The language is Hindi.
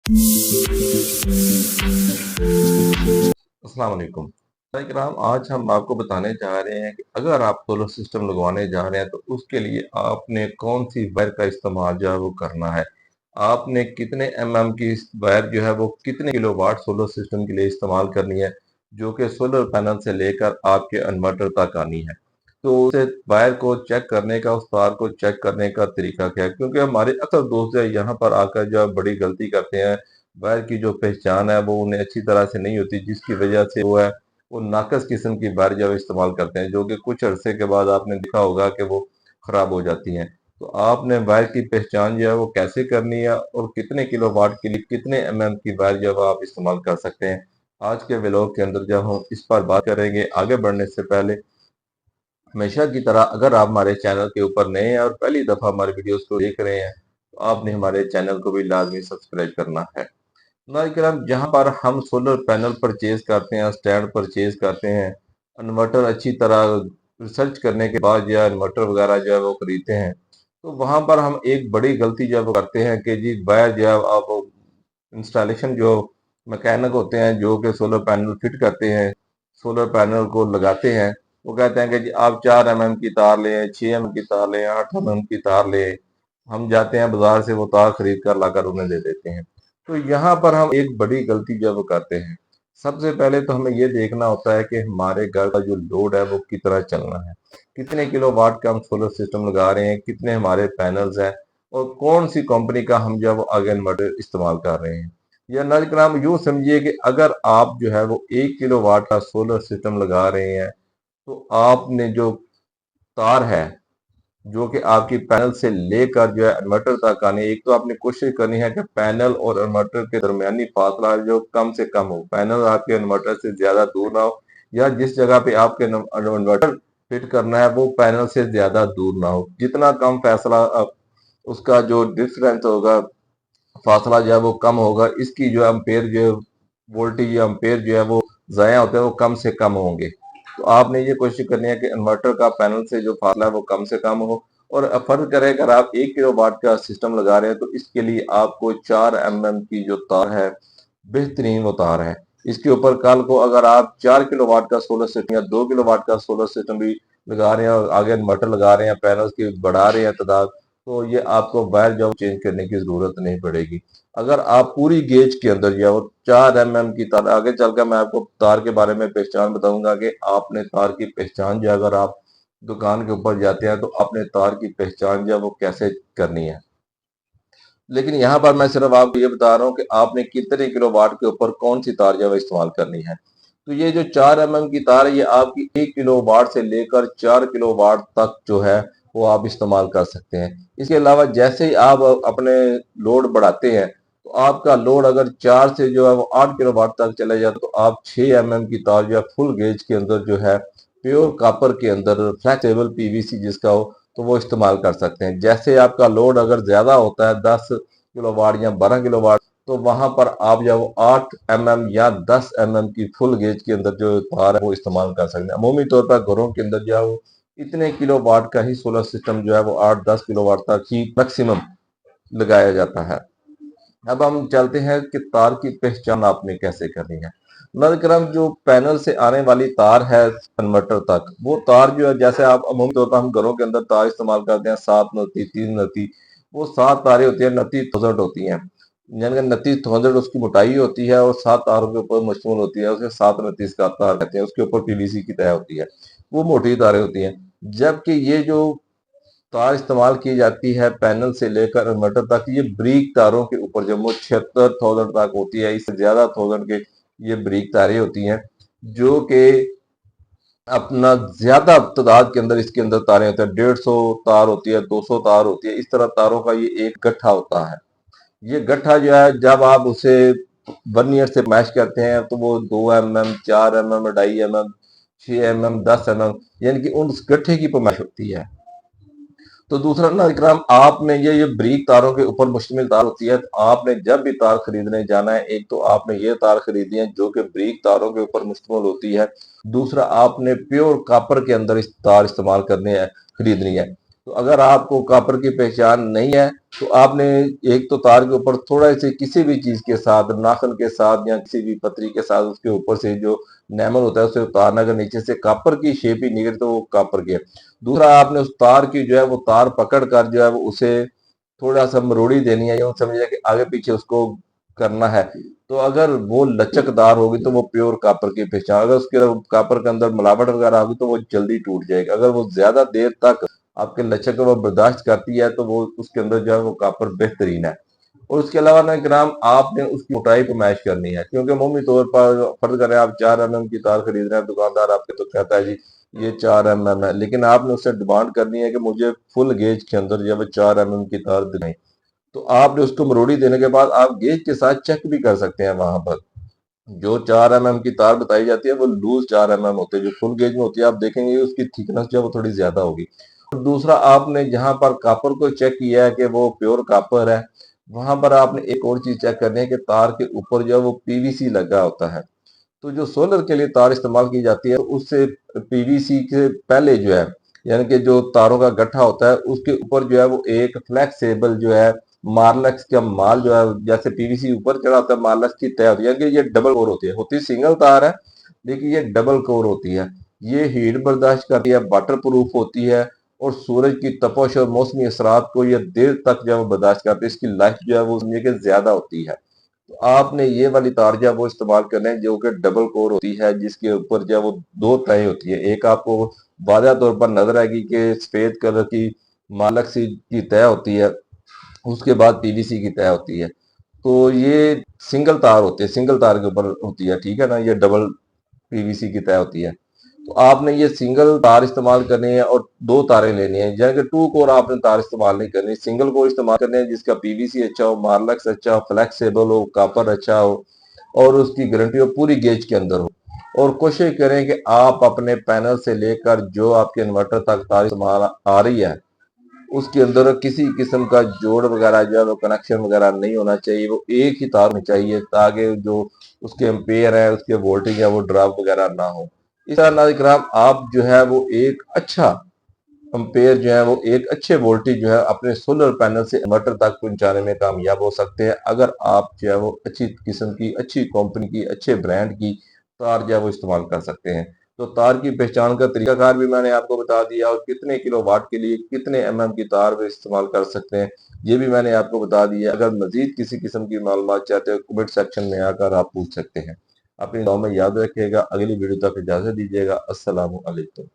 अस्सलाम वालेकुम। इकराम, आज हम आपको बताने जा रहे हैं कि अगर आप सोलर सिस्टम लगवाने जा रहे हैं तो उसके लिए आपने कौन सी वायर का इस्तेमाल जो है वो करना है। आपने कितने एमएम की वायर जो है वो कितने किलोवाट सोलर सिस्टम के लिए इस्तेमाल करनी है, जो कि सोलर पैनल से लेकर आपके इन्वर्टर तक आनी है। तो उसे वायर को चेक करने का, उस तार को चेक करने का तरीका क्या है, क्योंकि हमारे अक्सर दोस्त है यहाँ पर आकर जो है बड़ी गलती करते हैं। वायर की जो पहचान है वो उन्हें अच्छी तरह से नहीं होती, जिसकी वजह से वो है वो नाकस किस्म की वायर जो है इस्तेमाल करते हैं, जो कि कुछ अरसे के बाद आपने देखा होगा कि वो खराब हो जाती हैं। तो आपने वायर की पहचान जो है वो कैसे करनी है और कितने किलोवाट के लिए कितने एमएम की वायर जो है वो आप इस्तेमाल कर सकते हैं। आज के व्लॉग के अंदर जब हम इस पर बात करेंगे, आगे बढ़ने से पहले हमेशा की तरह अगर आप हमारे चैनल के ऊपर नए हैं और पहली दफा हमारे वीडियोस को देख रहे हैं तो आपने हमारे चैनल को भी लाजमी सब्सक्राइब करना है। नाज़रीन, जहाँ पर हम सोलर पैनल परचेज करते हैं, स्टैंड परचेज करते हैं, इन्वर्टर अच्छी तरह रिसर्च करने के बाद या इन्वर्टर वगैरह जो है वो खरीदते हैं, तो वहाँ पर हम एक बड़ी गलती जो है वो करते हैं कि जी वायर जो है आप इंस्टॉलेशन जो मैकेनिक होते हैं जो कि सोलर पैनल फिट करते हैं, सोलर पैनल को लगाते हैं, वो कहते हैं कि जी आप 4 एमएम की तार लें, 6 एमएम की तार लें, 8 एमएम की तार लें। हम जाते हैं बाजार से वो तार खरीद कर लाकर उन्हें दे देते हैं। तो यहाँ पर हम एक बड़ी गलती जो है वो करते हैं। सबसे पहले तो हमें ये देखना होता है कि हमारे घर का जो लोड है वो कितना चलना है, कितने किलोवाट का हम सोलर सिस्टम लगा रहे हैं, कितने हमारे पैनल्स हैं और कौन सी कंपनी का हम जो है वो आगे इन्वर्टर इस्तेमाल कर रहे हैं। या नाज़रीन, यूँ समझिए कि अगर आप जो है वो 1 किलोवाट का सोलर सिस्टम लगा रहे हैं तो आपने जो तार है जो कि आपकी पैनल से लेकर जो है इन्वर्टर तक आने, एक तो आपने कोशिश करनी है कि पैनल और इन्वर्टर के दरमियानी फासला जो कम से कम हो, पैनल आपके इन्वर्टर से ज्यादा दूर ना हो, या जिस जगह पे आपके इन्वर्टर फिट करना है वो पैनल से ज्यादा दूर ना हो। जितना कम फैसला उसका जो डिफरेंस होगा, फासला जो है वो कम होगा, इसकी जो एम्पेयर जो वोल्टेज या एम्पेयर जो है वो ज़ाया होते हैं वो कम से कम होंगे। तो आपने ये कोशिश करनी है कि इन्वर्टर का पैनल से जो फासला है वो कम से कम हो। और फर्ज करें अगर आप 1 किलोवाट का सिस्टम लगा रहे हैं तो इसके लिए आपको 4 एमएम की जो तार है, बेहतरीन वो तार है। इसके ऊपर कल को अगर आप 4 किलोवाट का सोलर सिस्टम या 2 किलोवाट का सोलर सिस्टम भी लगा रहे हैं और आगे इन्वर्टर लगा रहे हैं, पैनल्स की बढ़ा रहे हैं तादाद, तो ये आपको वायर जो चेंज करने की जरूरत नहीं पड़ेगी। अगर आप पूरी गेज के अंदर या वो 4 एमएम की तार, आगे चलकर मैं आपको तार के बारे में पहचान बताऊंगा कि आपने तार की पहचान जो अगर आप दुकान के ऊपर जाते हैं तो आपने तार की पहचान जो है वो कैसे करनी है। लेकिन यहाँ पर मैं सिर्फ आपको ये बता रहा हूँ कि आपने कितने किलोवाट के ऊपर कौन सी तार जो है वो इस्तेमाल करनी है। तो ये जो 4 एमएम की तार है ये आपकी 1 किलोवाट से लेकर 4 किलोवाट तक जो है वो आप इस्तेमाल कर सकते हैं। इसके अलावा जैसे ही आप अपने लोड बढ़ाते हैं तो आपका लोड अगर 4 से जो है वो 8 किलोवाट तक चले जाए तो आप 6 एमएम की तार जो है फुल गेज के अंदर जो है प्योर कॉपर के अंदर फ्लेक्सिबल पीवीसी जिसका हो तो वो इस्तेमाल कर सकते हैं। जैसे आपका लोड अगर ज्यादा होता है 10 किलोवाट या 12 किलोवाट, तो वहां पर आप जब 8 एमएम या 10 एमएम की फुल गेज के अंदर जो तार है वो इस्तेमाल कर सकते हैं। अमूमी तौर पर घरों के अंदर जो है वो इतने किलोवाट का ही सोलर सिस्टम जो है वो 8-10 किलोवाट तक ही मैक्सिमम लगाया जाता है। अब हम चलते हैं कि तार की पहचान आपने कैसे करनी है। नलक्रम जो पैनल से आने वाली तार है कन्वर्टर तक, वो तार जो है जैसे आप अमूमी तौर पर हम घरों के अंदर तार इस्तेमाल करते हैं 7 नती 3 नती, वो 7 तारें होती है, 29,000 होती हैं। यानी कि 29,000 उसकी मोटाई होती है और 7 तारों के ऊपर मुश्तमिल होती है, उसे 7 नतीस का तार कहते हैं। उसके ऊपर पीवीसी की तय होती है, वो मोटी तारें होती हैं। जबकि ये जो तार इस्तेमाल की जाती है पैनल से लेकर इन्वर्टर तक, ये ब्रीक तारों के ऊपर जब वो 76,000 तक होती है, इससे ज्यादा थाउजेंड के ये ब्रीक तारें होती हैं, जो कि अपना ज्यादा तादाद के अंदर इसके अंदर तारें होते हैं। 150 तार होती है, 200 तार होती है, इस तरह तारों का ये एक गट्ठा होता है। ये गट्ठा जो है जब आप उसे वर्नियर से मैश करते हैं तो वो 2 MM 4 MM 2.5 MM 6 MM 10 MM यानी कि उन उस गट्ठे की पैमाइश होती है। तो दूसरा ना इकराम, आपने ये ब्रीक तारों के ऊपर मुश्तमिल तार होती है, तो आपने जब भी तार खरीदने जाना है, एक तो आपने ये तार खरीदनी है जो कि ब्रीक तारों के ऊपर मुश्तमिल होती है। दूसरा आपने प्योर कॉपर के अंदर इस तार इस्तेमाल करनी है, खरीदनी है। तो अगर आपको कॉपर की पहचान नहीं है तो आपने एक तो तार के ऊपर थोड़ा से किसी भी चीज के साथ, नाखून के साथ या किसी भी पतरी के साथ उसके ऊपर से जो नेमल होता है उसे उतारना, अगर नीचे से कॉपर की शेप ही निकले तो वो कॉपर की है। दूसरा, आपने उस तार की जो है वो तार पकड़ कर जो है वो उसे थोड़ा सा मरोड़ी देनी है, यूं समझिए कि आगे पीछे उसको करना है। तो अगर वो लचकदार होगी तो वो प्योर कॉपर की पहचान, अगर उसके कॉपर के अंदर मिलावट वगैरह होगी तो वो जल्दी टूट जाएगी। अगर वो ज्यादा देर तक आपके लचक को वो बर्दाश्त करती है तो वो उसके अंदर जो है वो कॉपर बेहतरीन है। और उसके अलावा ना ग्राम, आपने उसकी मोटाई को मैच करनी है, क्योंकि अमूमी तौर पर फर्ज करें आप 4 mm की तार खरीद रहे हैं, दुकानदार आपके तो कहता है जी ये 4 mm है, लेकिन आपने उससे डिमांड करनी है कि मुझे फुल गेज के अंदर जो है 4 mm की तार दिखाई। तो आपने उसको मरोड़ी देने के बाद आप गेज के साथ चेक भी कर सकते हैं। वहां पर जो 4 mm की तार बताई जाती है वो लूज 4 mm होते हैं, जो फुल गेज में होती है आप देखेंगे उसकी थिकनेस जो है वो थोड़ी ज्यादा होगी। और दूसरा, आपने जहां पर कॉपर को चेक किया है कि वो प्योर कॉपर है, वहां पर आपने एक और चीज चेक करनी है कि तार के ऊपर जो है वो पीवीसी लगा होता है। तो जो सोलर के लिए तार इस्तेमाल की जाती है उससे पीवीसी के पहले जो है, यानी कि जो तारों का गट्ठा होता है उसके ऊपर जो है वो एक फ्लेक्सिबल जो है मार्लक्स का माल जो है, जैसे पीवीसी ऊपर चढ़ा होता है मार्लक्स की तय होती है, यानी कि ये डबल कोर होती है सिंगल तार है लेकिन ये डबल कोर होती है। ये हीट बर्दाश्त करती है, वाटर प्रूफ होती है, और सूरज की तपश और मौसमी असरात को ये देर तक जो है वो बर्दाश्त करती है। इसकी लाइफ जो है वो समझिए कि ज्यादा होती है। तो आपने ये वाली तार जो है वो इस्तेमाल करना है जो कि डबल कोर होती है, जिसके ऊपर जो है वो दो तय होती है। एक आपको वाज़ह तौर पर नजर आएगी कि सफेद कलर की मालक सी की तय होती है, उसके बाद पीवीसी की तय होती है। तो ये सिंगल तार होती है, सिंगल तार के ऊपर होती है, ठीक है ना। ये डबल पीवीसी की तय होती है। तो आपने ये सिंगल तार इस्तेमाल करनी है और दो तारें लेनी है, यानी कि टू कोर आपने तार इस्तेमाल नहीं करनी, सिंगल कोर इस्तेमाल करनी है जिसका पीवीसी अच्छा हो, मार्लक्स अच्छा हो, फ्लेक्सिबल हो, कॉपर अच्छा हो, और उसकी गारंटी हो पूरी गेज के अंदर हो। और कोशिश करें कि आप अपने पैनल से लेकर जो आपके इन्वर्टर तक तार इस्तेमाल आ रही है उसके अंदर किसी किस्म का जोड़ वगैरह जो है वो कनेक्शन वगैरह नहीं होना चाहिए, वो एक ही तार में चाहिए ताकि जो उसके एम्पेयर है उसके वोल्टेज है वो ड्रॉप वगैरह ना हो। इस तरह नाज़रीन किराम, आप जो है वो एक अच्छा एम्पेयर जो है वो एक अच्छे वोल्टेज जो है अपने सोलर पैनल से इन्वर्टर तक पहुंचाने में कामयाब हो सकते हैं, अगर आप जो है वो अच्छी किस्म की, अच्छी कंपनी की, अच्छे ब्रांड की तार जो है वो इस्तेमाल कर सकते हैं। तो तार की पहचान का तरीकाकार भी मैंने आपको बता दिया, और कितने किलो वाट के लिए कितने की तार वे इस्तेमाल कर सकते हैं ये भी मैंने आपको बता दिया। अगर मजीद किसी किस्म की मालूमात चाहते हो कमेंट सेक्शन में आकर आप पूछ सकते हैं। अपनी दुआ में याद रखिएगा। अगली वीडियो तक इजाजत दीजिएगा। अस्सलामु अलैकुम।